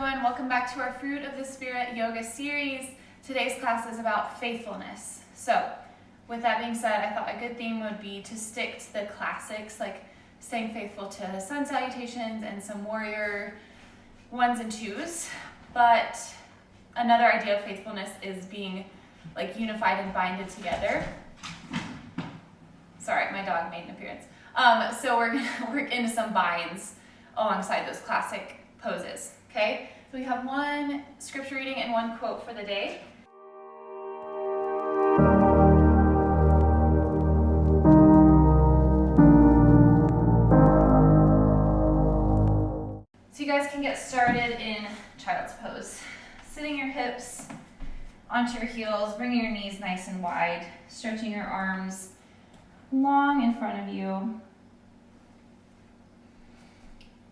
everyone. Welcome back to our Fruit of the Spirit yoga series. Today's class is about faithfulness. So, with that being said, I thought a good theme would be to stick to the classics, like staying faithful to sun salutations and some warrior ones and twos. But another idea of faithfulness is being like unified and binded together. Sorry, my dog made an appearance. So we're gonna work into some binds alongside those classic poses, okay? So we have one scripture reading and one quote for the day. So you guys can get started in child's pose. Sitting your hips onto your heels, bringing your knees nice and wide, stretching your arms long in front of you.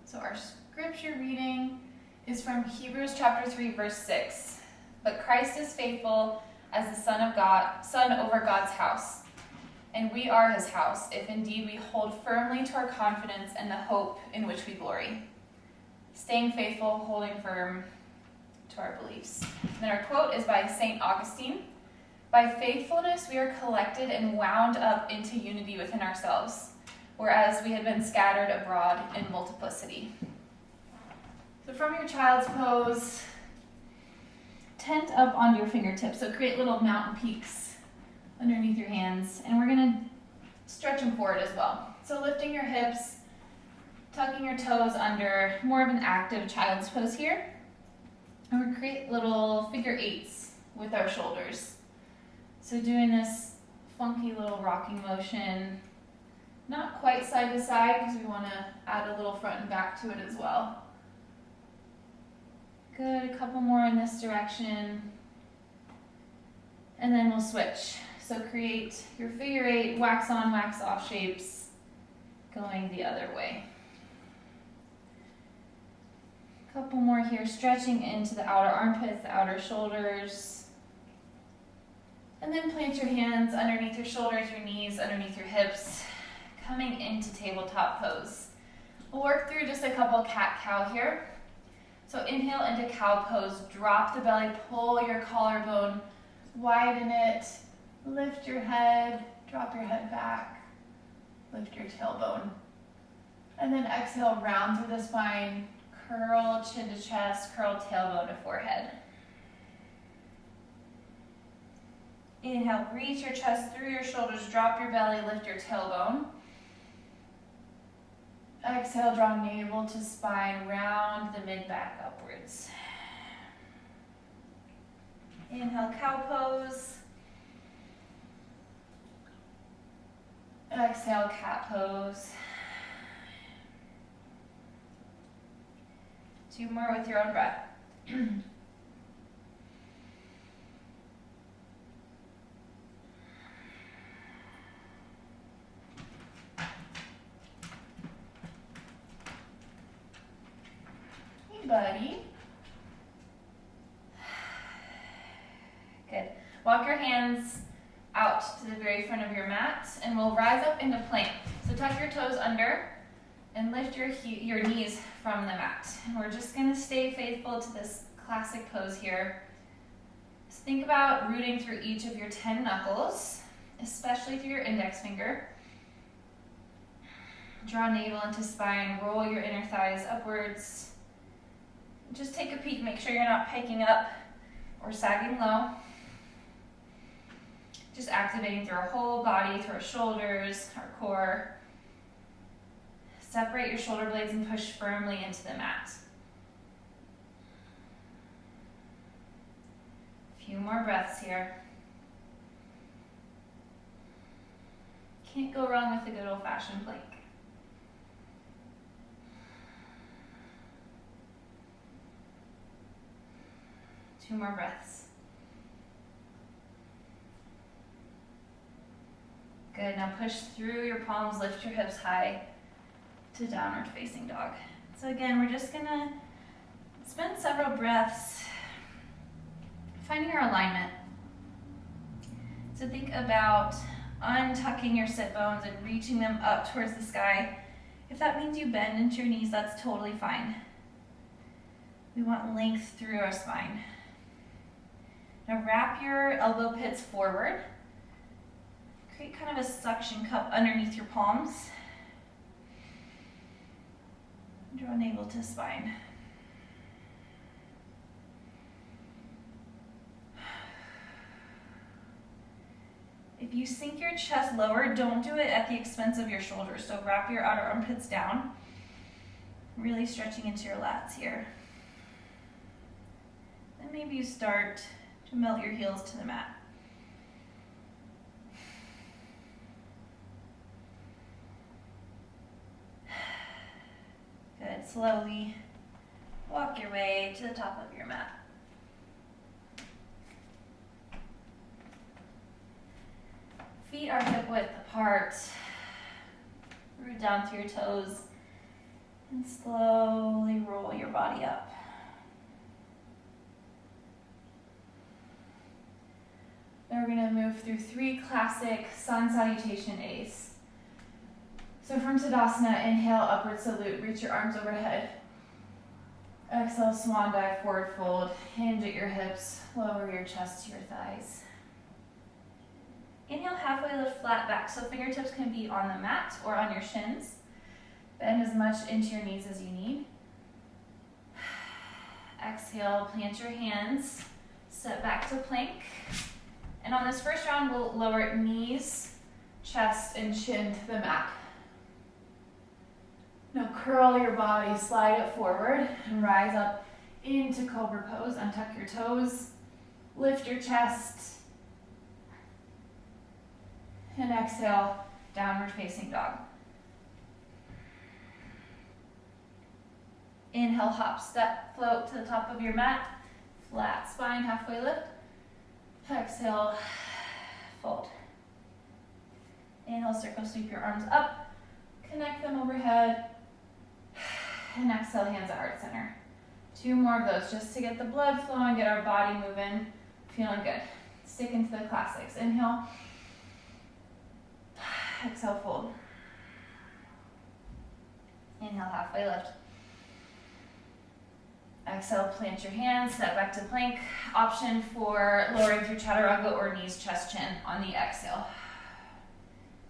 So our scripture reading is from Hebrews chapter 3, verse 6. But Christ is faithful as the Son over God's house, and we are his house, if indeed we hold firmly to our confidence and the hope in which we glory. Staying faithful, holding firm to our beliefs. And then our quote is by St. Augustine. By faithfulness we are collected and wound up into unity within ourselves, whereas we had been scattered abroad in multiplicity. So from your child's pose, tent up onto your fingertips. So create little mountain peaks underneath your hands. And we're going to stretch them forward as well. So lifting your hips, tucking your toes under, more of an active child's pose here. And we create little figure eights with our shoulders. So doing this funky little rocking motion, not quite side to side because we want to add a little front and back to it as well. Good, a couple more in this direction. And then we'll switch. So create your figure eight, wax on, wax off shapes going the other way. Couple more here, stretching into the outer armpits, the outer shoulders. And then plant your hands underneath your shoulders, your knees, underneath your hips, coming into tabletop pose. We'll work through just a couple cat-cow here. So inhale into cow pose, drop the belly, pull your collarbone, widen it, lift your head, drop your head back, lift your tailbone. And then exhale, round through the spine, curl chin to chest, curl tailbone to forehead. Inhale, reach your chest through your shoulders, drop your belly, lift your tailbone. Exhale, draw navel to spine, round the mid-back upwards. Inhale, cow pose. Exhale, cat pose. Two more with your own breath. Buddy. Good. Walk your hands out to the very front of your mat and we'll rise up into plank. So tuck your toes under and lift your knees from the mat. And we're just going to stay faithful to this classic pose here. Just think about rooting through each of your 10 knuckles, especially through your index finger. Draw navel into spine, roll your inner thighs upwards. Just take a peek, make sure you're not piking up or sagging low. Just activating through our whole body, through our shoulders, our core. Separate your shoulder blades and push firmly into the mat. A few more breaths here. Can't go wrong with a good old-fashioned plank. Two more breaths. Good, now push through your palms, lift your hips high to downward facing dog. So again, we're just gonna spend several breaths finding our alignment. So think about untucking your sit bones and reaching them up towards the sky. If that means you bend into your knees, that's totally fine. We want length through our spine. Now wrap your elbow pits forward. Create kind of a suction cup underneath your palms. Draw navel to spine. If you sink your chest lower, don't do it at the expense of your shoulders. So wrap your outer armpits down, really stretching into your lats here. Then maybe you start to melt your heels to the mat. Good, slowly walk your way to the top of your mat. Feet are hip width apart. Root down through your toes and slowly roll your body up. Then we're gonna move through 3 classic sun salutation A's. So from Tadasana, inhale, upward salute, reach your arms overhead. Exhale, swan dive, forward fold, hinge at your hips, lower your chest to your thighs. Inhale, halfway lift flat back, so fingertips can be on the mat or on your shins. Bend as much into your knees as you need. Exhale, plant your hands, step back to plank. And on this first round, we'll lower knees, chest, and chin to the mat. Now curl your body, slide it forward, and rise up into cobra pose. Untuck your toes, lift your chest, and exhale, downward facing dog. Inhale, hop, step, float to the top of your mat. Flat spine, halfway lift. Exhale, fold. Inhale, circle, sweep your arms up. Connect them overhead. And exhale, hands at heart center. 2 more of those just to get the blood flowing, get our body moving. Feeling good. Stick into the classics. Inhale. Exhale, fold. Inhale, halfway lift. Exhale, plant your hands, step back to plank. Option for lowering through chaturanga or knees, chest, chin on the exhale.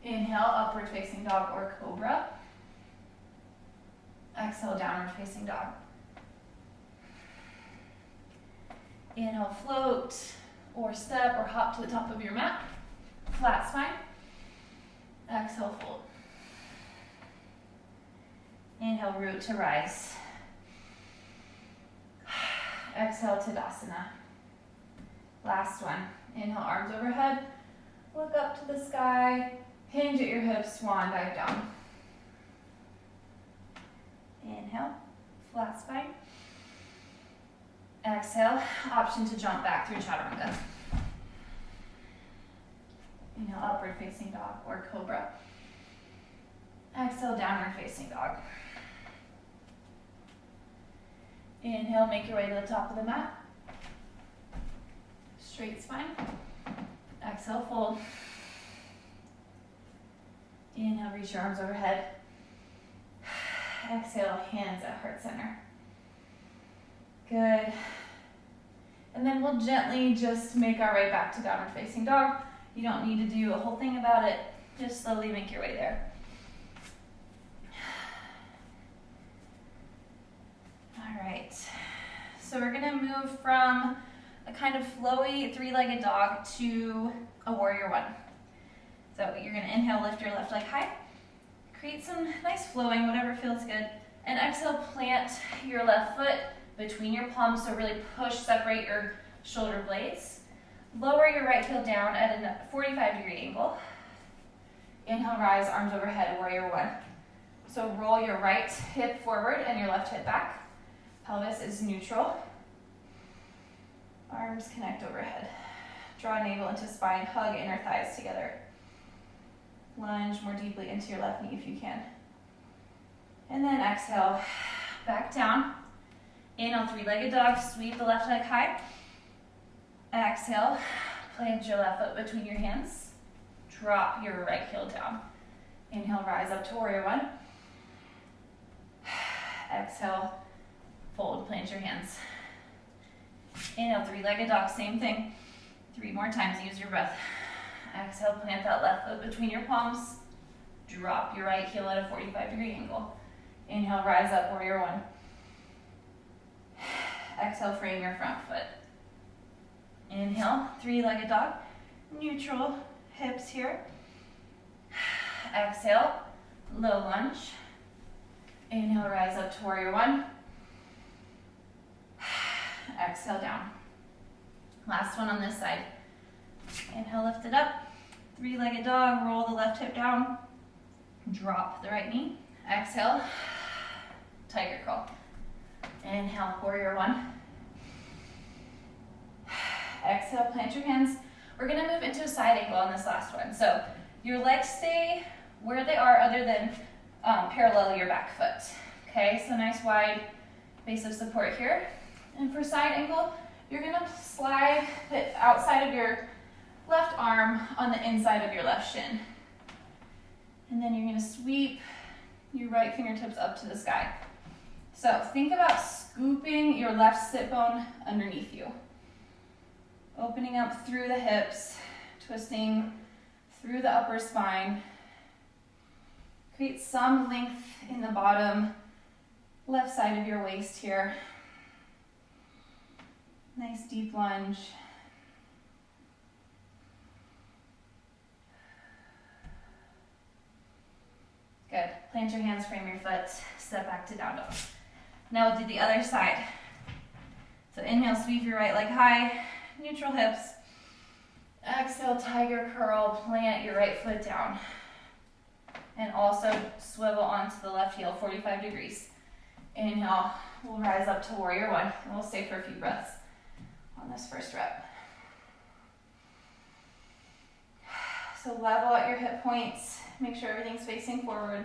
Inhale, upward facing dog or cobra. Exhale, downward facing dog. Inhale, float or step or hop to the top of your mat. Flat spine. Exhale, fold. Inhale, root to rise. Exhale, Tadasana. Last one. Inhale, arms overhead. Look up to the sky. Hinge at your hips, swan dive down. Inhale, flat spine. Exhale, option to jump back through chaturanga. Inhale, upward facing dog or cobra. Exhale, downward facing dog. Inhale, make your way to the top of the mat. Straight spine. Exhale, fold. Inhale, reach your arms overhead. Exhale, hands at heart center. Good. And then we'll gently just make our way back to downward facing dog. You don't need to do a whole thing about it. Just slowly make your way there. All right. So we're gonna move from a kind of flowy 3-legged dog to a warrior 1. So you're gonna inhale, lift your left leg high. Create some nice flowing, whatever feels good. And exhale, plant your left foot between your palms, so really push, separate your shoulder blades. Lower your right heel down at a 45-degree angle. Inhale, rise, arms overhead, warrior 1. So roll your right hip forward and your left hip back. Pelvis is neutral. Arms connect overhead. Draw navel into spine, hug inner thighs together. Lunge more deeply into your left knee if you can. And then exhale, back down. Inhale, 3-legged dog, sweep the left leg high. Exhale, plant your left foot between your hands. Drop your right heel down. Inhale, rise up to warrior 1. Exhale, fold, plant your hands. Inhale, three-legged dog, same thing. 3 more times, use your breath. Exhale, plant that left foot between your palms. Drop your right heel at a 45-degree angle. Inhale, rise up, warrior one. Exhale, frame your front foot. Inhale, three-legged dog, neutral hips here. Exhale, low lunge. Inhale, rise up to warrior one. Exhale, down. Last one on this side. Inhale, lift it up. Three-legged dog, roll the left hip down. Drop the right knee. Exhale, tiger curl. Inhale, warrior one. Exhale, plant your hands. We're gonna move into a side angle on this last one. So your legs stay where they are other than parallel your back foot. Okay, so nice wide base of support here. And for side angle, you're gonna slide the outside of your left arm on the inside of your left shin. And then you're gonna sweep your right fingertips up to the sky. So think about scooping your left sit bone underneath you. Opening up through the hips, twisting through the upper spine. Create some length in the bottom left side of your waist here. Nice deep lunge. Good. Plant your hands, frame your foot, step back to down dog. Now we'll do the other side. So inhale, sweep your right leg high, neutral hips. Exhale, tiger curl, plant your right foot down. And also swivel onto the left heel, 45 degrees. Inhale, we'll rise up to warrior one, and we'll stay for a few breaths on this first rep. So level at your hip points, make sure everything's facing forward.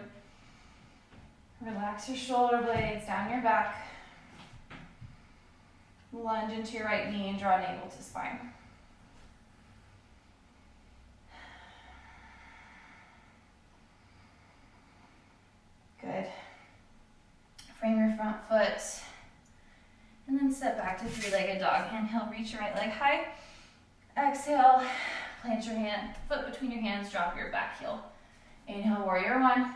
Relax your shoulder blades down your back. Lunge into your right knee and draw navel to spine. Good. Frame your front foot. And then step back to three-legged dog. Inhale, reach your right leg high. Exhale, plant your foot between your hands, drop your back heel. Inhale, warrior one.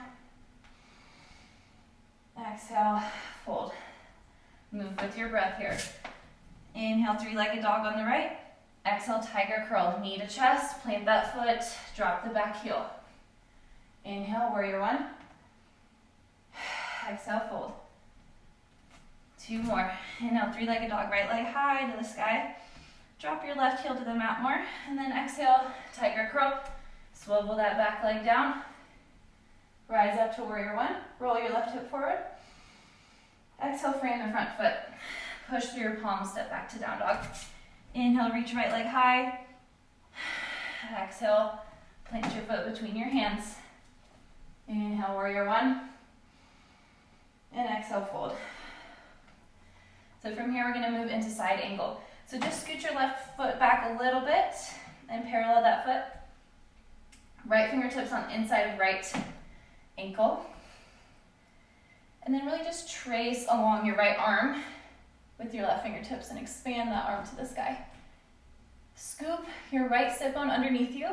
Exhale, fold. Move with your breath here. Inhale, three-legged dog on the right. Exhale, tiger curl, knee to chest, plant that foot, drop the back heel. Inhale, warrior one. Exhale, fold. 2 more. Inhale, three-legged dog, right leg high to the sky. Drop your left heel to the mat more, and then exhale, tiger curl. Swivel that back leg down. Rise up to warrior one. Roll your left hip forward. Exhale, frame the front foot. Push through your palms, step back to down dog. Inhale, reach right leg high. Exhale, plant your foot between your hands. Inhale, warrior one. And exhale, fold. So from here, we're gonna move into side angle. So just scoot your left foot back a little bit and parallel that foot. Right fingertips on inside of right ankle. And then really just trace along your right arm with your left fingertips and expand that arm to the sky. Scoop your right sit bone underneath you.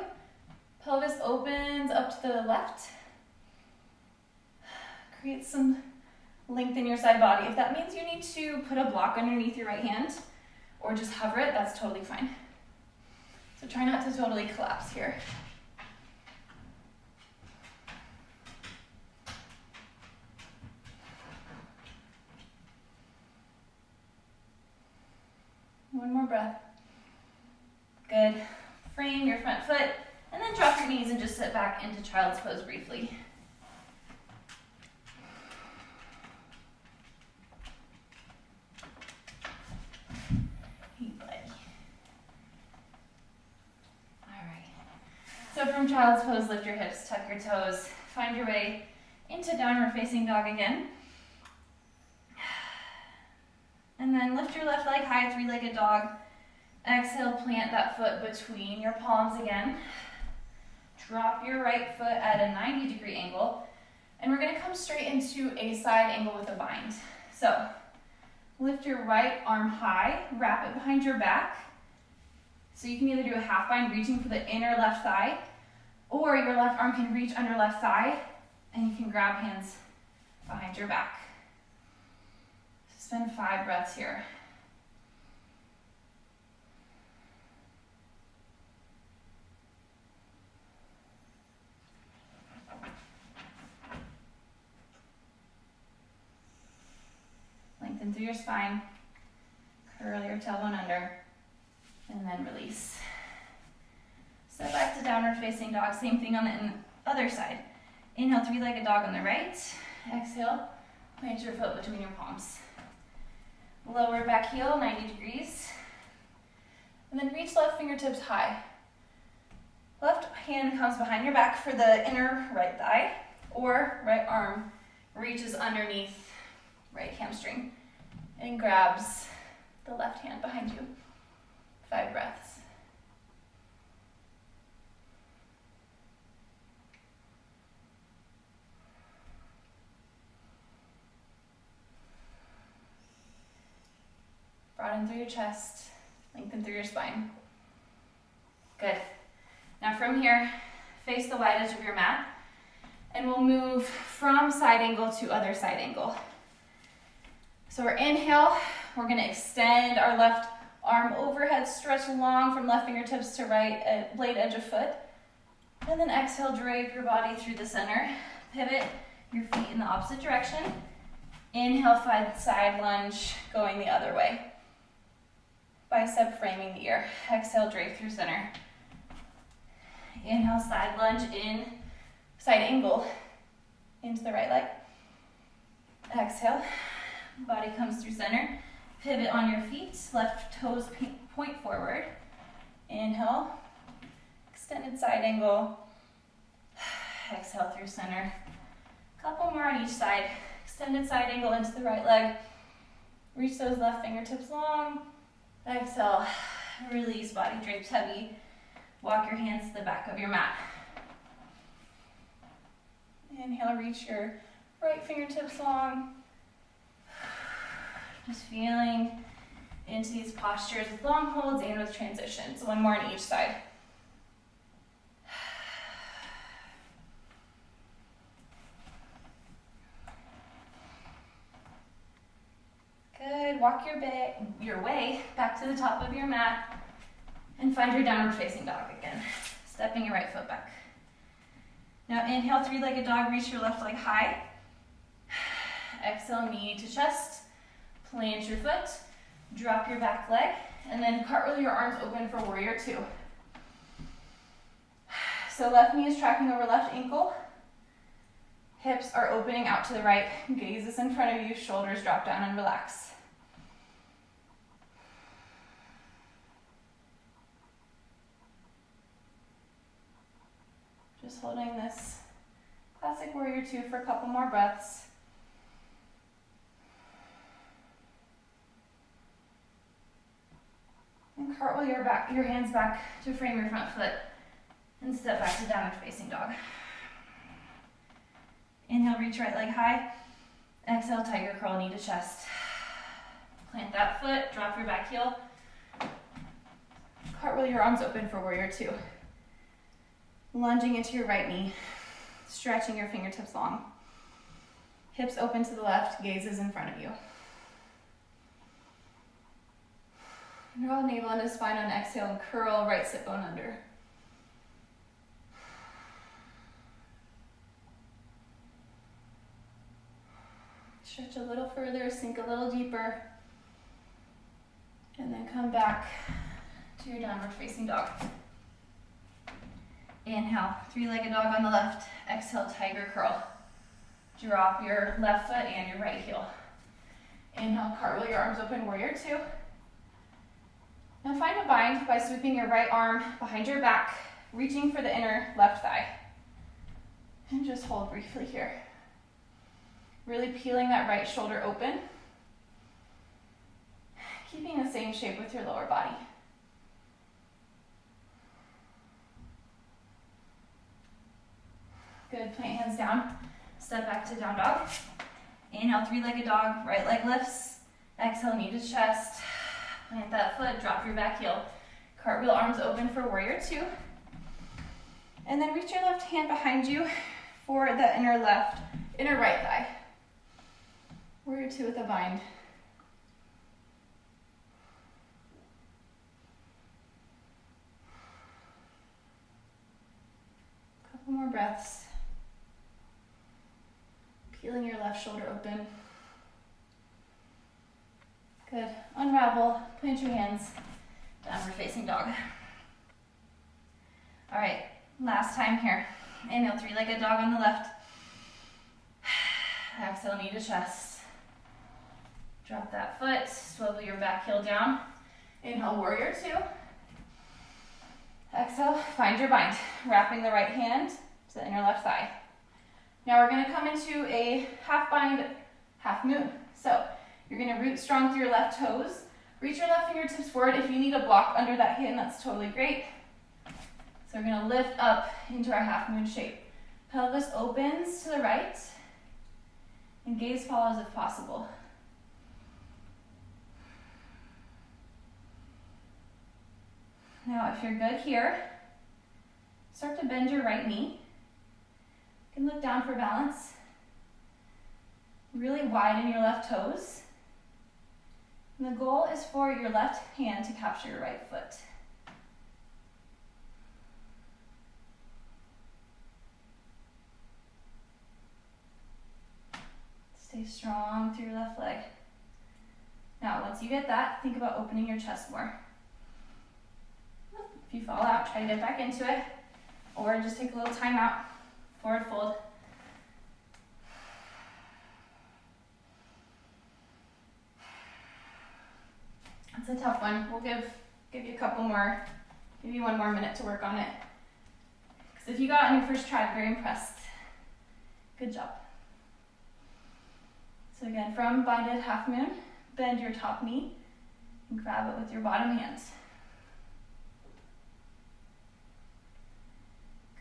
Pelvis opens up to the left. Create some length in your side body. If that means you need to put a block underneath your right hand or just hover it, that's totally fine. So try not to totally collapse here. One more breath. Good. Frame your front foot and then drop your knees and just sit back into child's pose briefly. Hey, buddy. All right. So from child's pose, lift your hips, tuck your toes, find your way into downward facing dog again. And then lift your left leg high, three-legged dog. Exhale, plant that foot between your palms again. Drop your right foot at a 90-degree angle. And we're gonna come straight into a side angle with a bind. So Lift your right arm high, wrap it behind your back. So you can either do a half bind reaching for the inner left thigh, or your left arm can reach under left thigh, and you can grab hands behind your back. Spend 5 breaths here. Lengthen through your spine, curl your tailbone under, and then release. Step back to downward facing dog, same thing on the other side. Inhale, 3-legged dog on the right. Exhale, plant your foot between your palms. Lower back heel, 90 degrees. And then reach left fingertips high. Left hand comes behind your back for the inner right thigh, or right arm reaches underneath right hamstring and grabs the left hand behind you. 5 breaths. Broaden through your chest, lengthen through your spine. Good. Now from here, face the wide edge of your mat, and we'll move from side angle to other side angle. So our inhale, we're gonna extend our left arm overhead, stretch long from left fingertips to right blade edge of foot. And then exhale, drape your body through the center. Pivot your feet in the opposite direction. Inhale, side lunge, going the other way. Bicep framing the ear. Exhale, drape through center. Inhale, side lunge in, side angle into the right leg. Exhale, body comes through center. Pivot on your feet, left toes point forward. Inhale, extended side angle. Exhale through center. Couple more on each side. Extended side angle into the right leg. Reach those left fingertips long. Exhale, release, body drapes heavy. Walk your hands to the back of your mat. Inhale, reach your right fingertips long. Just feeling into these postures with long holds and with transitions. One more on each side. Good. Walk your way back to the top of your mat and find your downward facing dog again. Stepping your right foot back. Now inhale, 3-legged dog, reach your left leg high. Exhale, knee to chest. Plant your foot, drop your back leg, and then cartwheel your arms open for warrior 2. So left knee is tracking over left ankle. Hips are opening out to the right. Gaze is in front of you. Shoulders drop down and relax. Just holding this classic warrior 2 for a couple more breaths. And cartwheel your hands back to frame your front foot and step back to downward facing dog. Inhale, reach right leg high. Exhale, tiger curl, knee to chest. Plant that foot, drop your back heel. Cartwheel your arms open for warrior 2. Lunging into your right knee, stretching your fingertips long. Hips open to the left, gaze is in front of you. Roll navel into spine on exhale and curl right sit bone under. Stretch a little further, sink a little deeper, and then come back to your downward facing dog. Inhale, 3-legged dog on the left. Exhale, tiger curl. Drop your left foot and your right heel. Inhale, cartwheel your arms open, warrior 2. Now find a bind by sweeping your right arm behind your back, reaching for the inner left thigh. And just hold briefly here. Really peeling that right shoulder open. Keeping the same shape with your lower body. Good, plant hands down. Step back to down dog. Inhale, 3-legged dog, right leg lifts. Exhale, knee to chest. Plant that foot, drop your back heel. Cartwheel arms open for warrior two. And then reach your left hand behind you for the inner right thigh. Warrior two with a bind. Couple more breaths. Peeling your left shoulder open. Good. Unravel, plant your hands, downward facing dog. All right, last time here. Inhale, three-legged dog on the left. Exhale, knee to chest. Drop that foot, swivel your back heel down. Inhale, warrior two. Exhale, find your bind, wrapping the right hand to the inner left thigh. Now we're gonna come into a half bind, half moon. So you're gonna root strong through your left toes. Reach your left fingertips forward. If you need a block under that hand, that's totally great. So we're gonna lift up into our half moon shape. Pelvis opens to the right, and gaze follows if possible. Now, if you're good here, start to bend your right knee. You can look down for balance. Really widen your left toes. And the goal is for your left hand to capture your right foot. Stay strong through your left leg. Now, once you get that, think about opening your chest more. If you fall out, try to get back into it, or just take a little time out, forward fold. It's a tough one. We'll give you a couple more, give you one more minute to work on it. Because if you got it on your first try, I'm very impressed. Good job. So again, from binded half moon, bend your top knee and grab it with your bottom hand.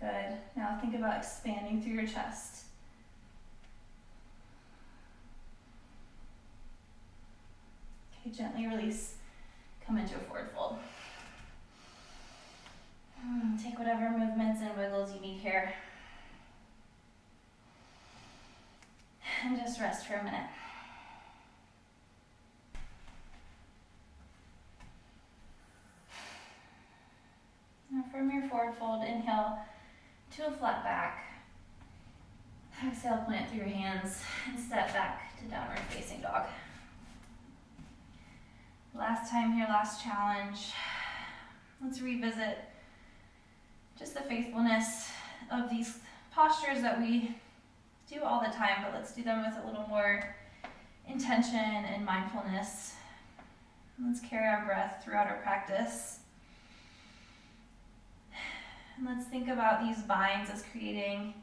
Good. Now think about expanding through your chest. Okay, gently release. Come into a forward fold. Take whatever movements and wiggles you need here. And just rest for a minute. Now from your forward fold, inhale to a flat back. Exhale, plant through your hands and step back to downward facing dog. Last time here, last challenge. Let's revisit just the faithfulness of these postures that we do all the time, but let's do them with a little more intention and mindfulness. Let's carry our breath throughout our practice. And let's think about these binds as creating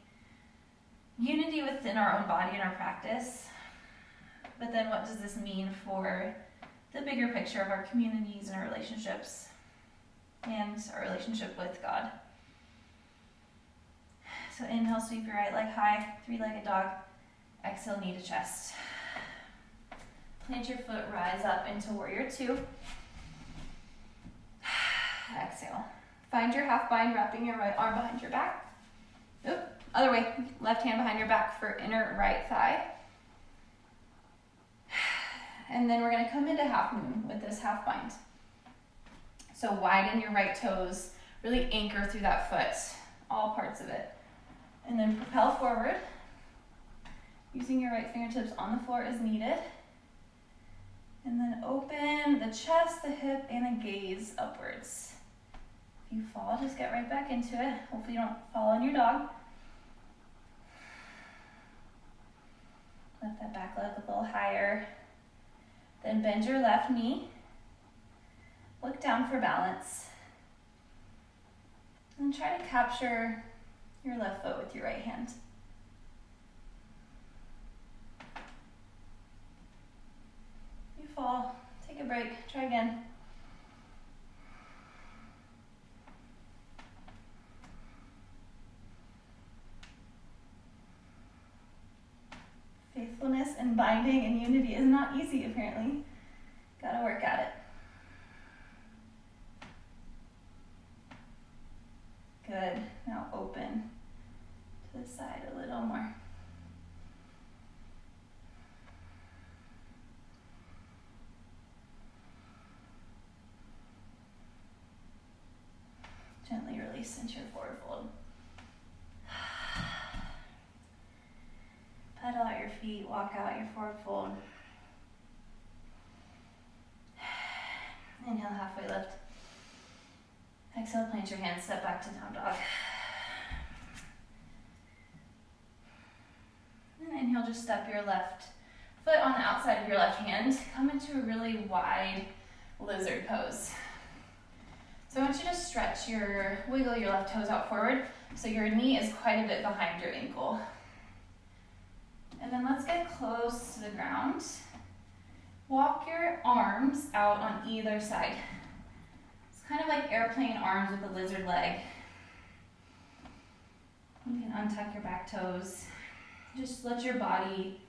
unity within our own body and our practice. But then what does this mean for the bigger picture of our communities and our relationships and our relationship with God? So inhale, sweep your right leg high, three-legged dog. Exhale, knee to chest. Plant your foot, rise up into warrior two. Exhale. Find your half bind, wrapping your right arm behind your back. Oop, other way, left hand behind your back for inner right thigh. And then we're gonna come into half moon with this half bind. So widen your right toes, really anchor through that foot, all parts of it. And then propel forward, using your right fingertips on the floor as needed. And then open the chest, the hip, and the gaze upwards. If you fall, just get right back into it. Hopefully you don't fall on your dog. Lift that back leg a little higher. Then bend your left knee. Look down for balance. And try to capture your left foot with your right hand. You fall, take a break, try again. Faithfulness and binding and unity is not easy, apparently. Gotta work at it. Good. Now open to the side a little more. Gently release into your forward fold. Pedal out your feet, walk out your forward fold. Inhale, halfway lift. Exhale, plant your hands, step back to down dog. And inhale, just step your left foot on the outside of your left hand. Come into a really wide lizard pose. So I want you to wiggle your left toes out forward so your knee is quite a bit behind your ankle. And then let's get close to the ground. Walk your arms out on either side. It's kind of like airplane arms with a lizard leg. You can untuck your back toes. Just let your body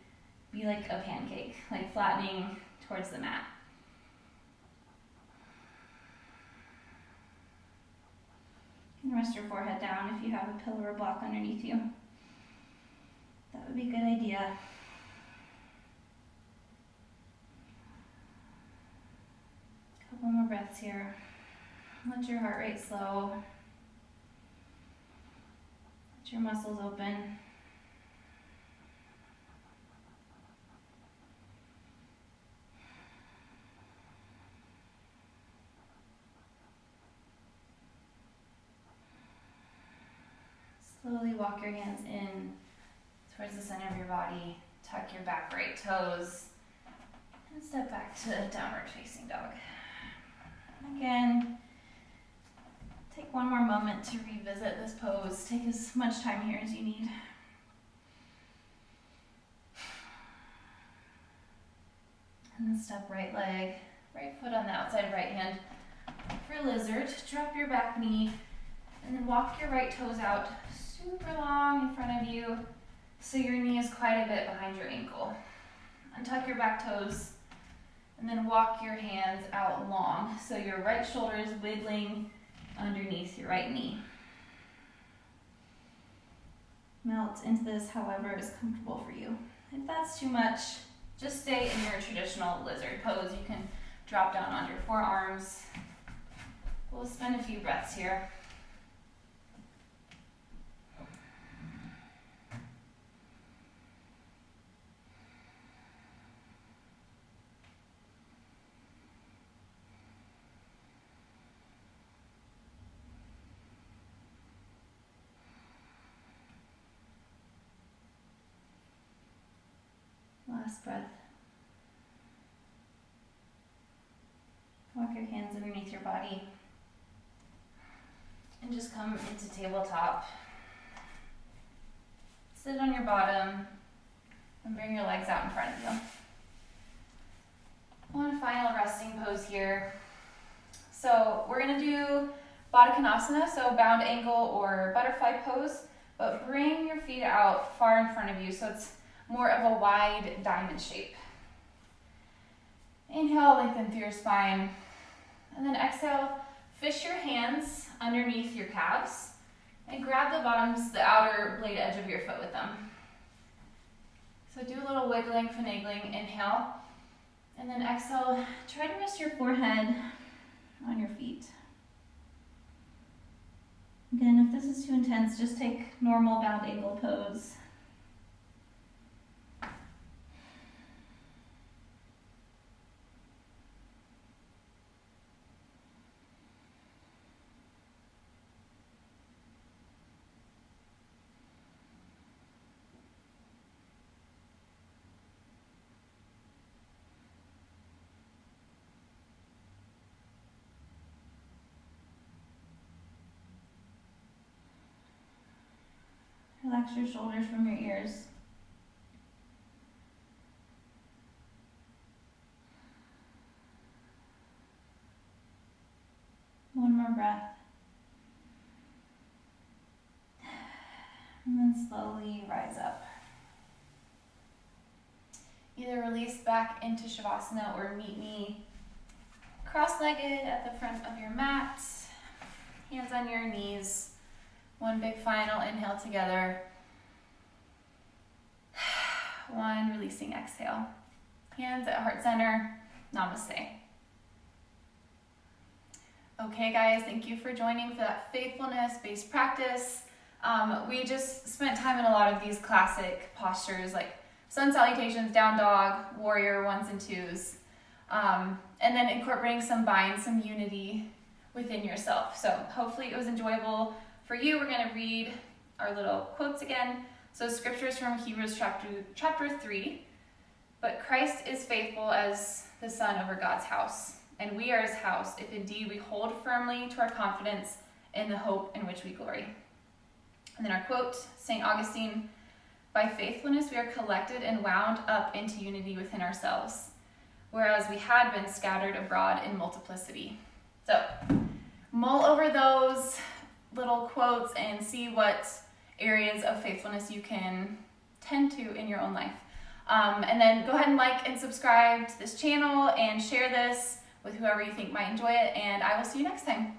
be like a pancake, like flattening towards the mat. You can rest your forehead down if you have a pillow or block underneath you. That would be a good idea. Couple more breaths here. Let your heart rate slow. Let your muscles open. Slowly walk your hands in towards the center of your body. Tuck your back right toes. And step back to downward facing dog. Again, take one more moment to revisit this pose. Take as much time here as you need. And then step right leg, right foot on the outside of right hand. For lizard, drop your back knee and then walk your right toes out super long in front of you so your knee is quite a bit behind your ankle. Untuck your back toes and then walk your hands out long so your right shoulder is wiggling underneath your right knee. Melt into this however is comfortable for you. If that's too much, just stay in your traditional lizard pose. You can drop down on your forearms. We'll spend a few breaths here. Last breath. Walk your hands underneath your body and just come into tabletop. Sit on your bottom and bring your legs out in front of you. One final resting pose here. So we're going to do Baddha Konasana, so bound ankle or butterfly pose, but bring your feet out far in front of you so it's more of a wide diamond shape. Inhale, lengthen through your spine. And then exhale, fish your hands underneath your calves and grab the outer blade edge of your foot with them. So do a little wiggling, finagling, inhale. And then exhale, try to rest your forehead on your feet. Again, if this is too intense, just take normal bound ankle pose. Relax your shoulders from your ears. One more breath. And then slowly rise up. Either release back into Shavasana or meet me cross-legged at the front of your mat, hands on your knees. One big final inhale together. One releasing exhale. Hands at heart center. Namaste. Okay guys, thank you for joining for that faithfulness-based practice. We just spent time in a lot of these classic postures like sun salutations, down dog, warrior, ones and twos, and then incorporating some bind, some unity within yourself. So hopefully it was enjoyable for you. We're going to read our little quotes again. So scriptures from Hebrews chapter 3. But Christ is faithful as the son over God's house, and we are his house if indeed we hold firmly to our confidence in the hope in which we glory. And then our quote, St. Augustine, by faithfulness we are collected and wound up into unity within ourselves, whereas we had been scattered abroad in multiplicity. So mull over those little quotes and see what areas of faithfulness you can tend to in your own life. And then go ahead and like and subscribe to this channel and share this with whoever you think might enjoy it, and I will see you next time.